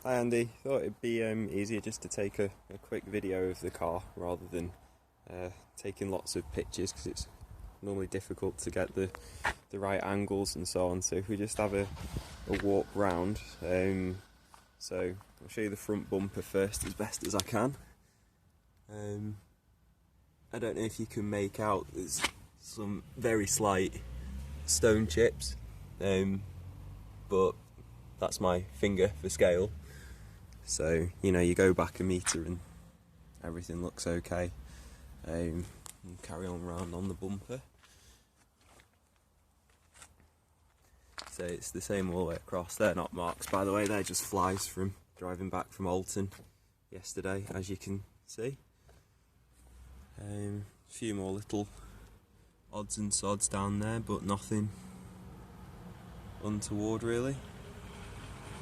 Hi Andy, thought it'd be easier just to take a quick video of the car rather than taking lots of pictures, because it's normally difficult to get the right angles and so on. So if we just have a walk round, so I'll show you the front bumper first as best as I can. I don't know if you can make out, there's some very slight stone chips, but that's my finger for scale. So, you know, you go back a metre and everything looks okay. And carry on round on the bumper. So it's the same all the way across. They're not marks, by the way, they're just flies from driving back from Alton yesterday, as you can see. A few more little odds and sods down there, but nothing untoward really.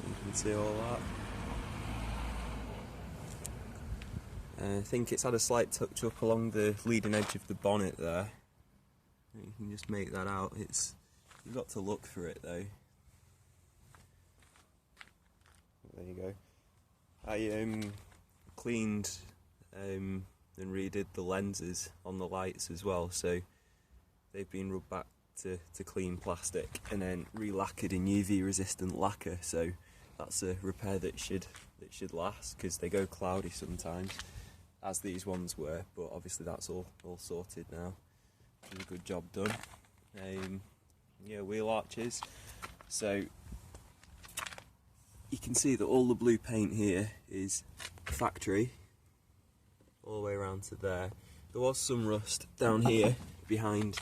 You can see all that. I think it's had a slight touch up along the leading edge of the bonnet there. You can just make that out. You've got to look for it though. There you go. I cleaned and redid the lenses on the lights as well, so they've been rubbed back to clean plastic and then re-lacquered in UV resistant lacquer, so that's a repair that should last, because they go cloudy sometimes, as these ones were, but obviously that's all sorted now. It was a good job done. Yeah, wheel arches. So you can see that all the blue paint here is factory, all the way around to there. There was some rust down here behind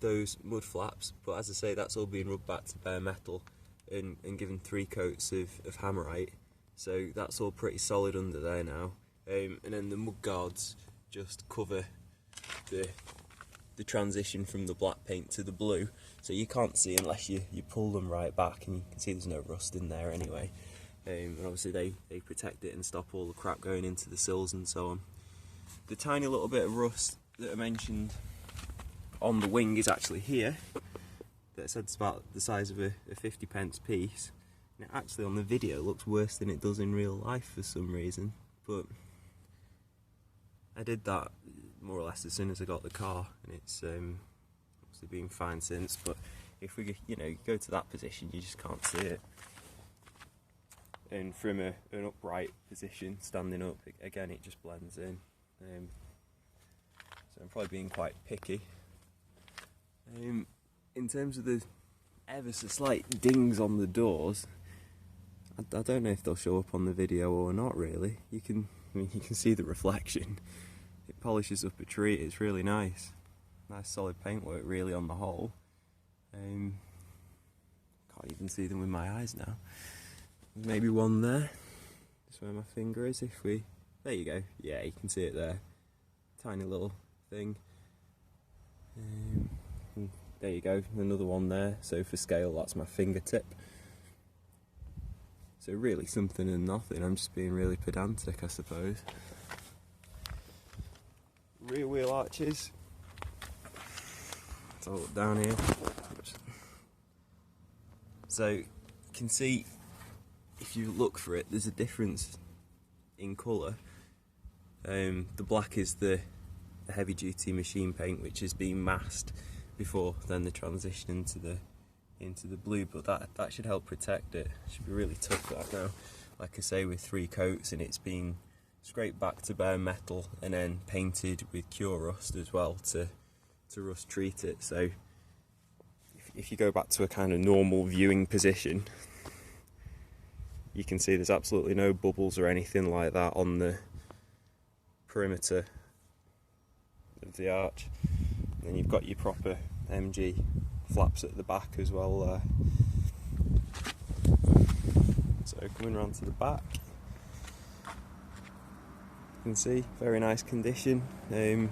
those mud flaps, but as I say, that's all been rubbed back to bare metal and given 3 coats of Hammerite, so that's all pretty solid under there now. And then the mud guards just cover the transition from the black paint to the blue, so you can't see unless you pull them right back, and you can see there's no rust in there anyway. And obviously they protect it and stop all the crap going into the sills and so on. The tiny little bit of rust that I mentioned on the wing is actually here. That said it's about the size of a 50p piece. And it actually on the video looks worse than it does in real life for some reason, but I did that more or less as soon as I got the car, and it's obviously been fine since. But if we go to that position, you just can't see it. And from an upright position, standing up, again it just blends in. So I'm probably being quite picky. In terms of the ever so slight dings on the doors, I don't know if they'll show up on the video or not really. You can see the reflection. It polishes up a treat. It's really nice. Nice solid paintwork really on the whole. Can't even see them with my eyes now. There's maybe one there. Just where my finger is. There you go. Yeah, you can see it there. Tiny little thing. There you go. Another one there. So for scale, that's my fingertip. So really something and nothing. I'm just being really pedantic, I suppose. Rear wheel arches. Let's hold it down here. So you can see, if you look for it, there's a difference in colour. The black is the heavy duty machine paint, which has been masked before then the transition into the blue, but that should help protect it. It should be really tough that now. Like I say, with 3 coats, and it's been scraped back to bare metal and then painted with cure rust as well to rust treat it. So if you go back to a kind of normal viewing position, you can see there's absolutely no bubbles or anything like that on the perimeter of the arch. And then you've got your proper MG flaps at the back as well there. So coming around to the back, you can see very nice condition. There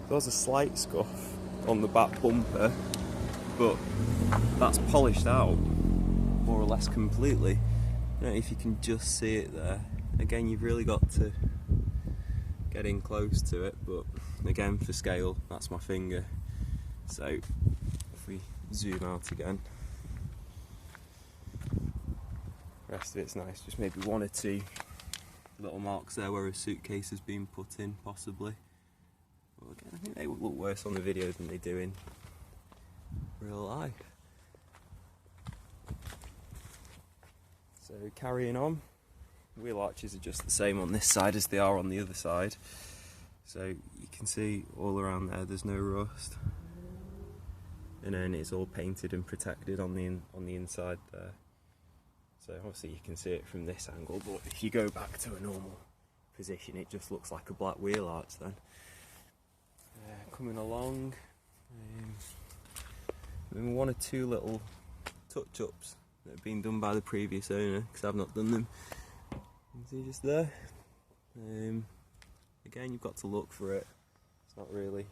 was a slight scuff on the back bumper, but that's polished out more or less completely. I don't know if you can just see it there. Again, you've really got to get in close to it, but again, for scale, that's my finger. So if we zoom out again, The rest of it's nice, just maybe one or two little marks there where a suitcase has been put in, possibly. But again, I think they look worse on the video than they do in real life. So carrying on, wheel arches are just the same on this side as they are on the other side. So you can see all around there, there's no rust. And then it's all painted and protected on the inside there. So obviously you can see it from this angle, but if you go back to a normal position, it just looks like a black wheel arch then. Coming along, and one or two little touch-ups that have been done by the previous owner, because I've not done them. You can see just there. Again, you've got to look for it. It's not really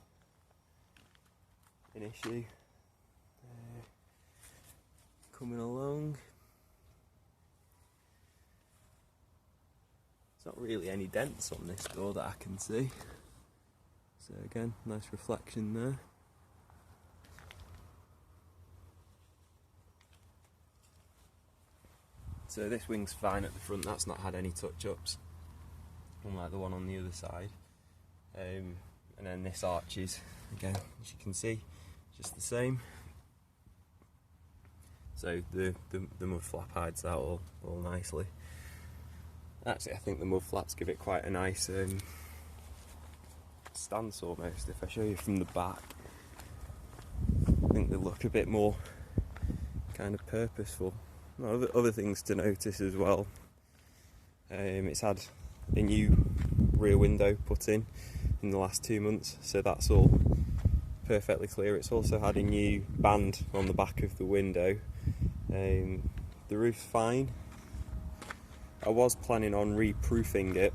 an issue. Coming along. There's not really any dents on this door that I can see. So again, nice reflection there. So this wing's fine at the front, that's not had any touch-ups, unlike the one on the other side. And then this arch is, again, as you can see, just the same. So the mud flap hides that all nicely. Actually, I think the mud flaps give it quite a nice stance almost. If I show you from the back, I think they look a bit more kind of purposeful. Other things to notice as well. It's had a new rear window put in the last 2 months, so that's all perfectly clear. It's also had a new band on the back of the window. The roof's fine. I was planning on re-proofing it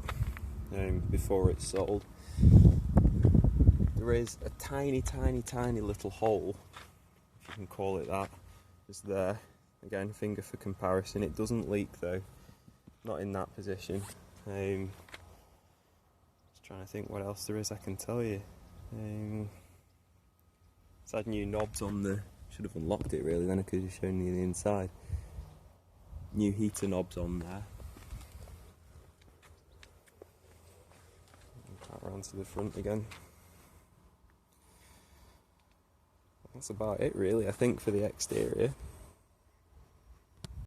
before it's sold. There is a tiny little hole, if you can call it that, just there. Again, finger for comparison. It doesn't leak though, not in that position. Just trying to think what else there is I can tell you. It's had new knobs on the, should have unlocked it really, then I could have shown you the inside. New heater knobs on there. Back round to the front again. That's about it really, I think, for the exterior.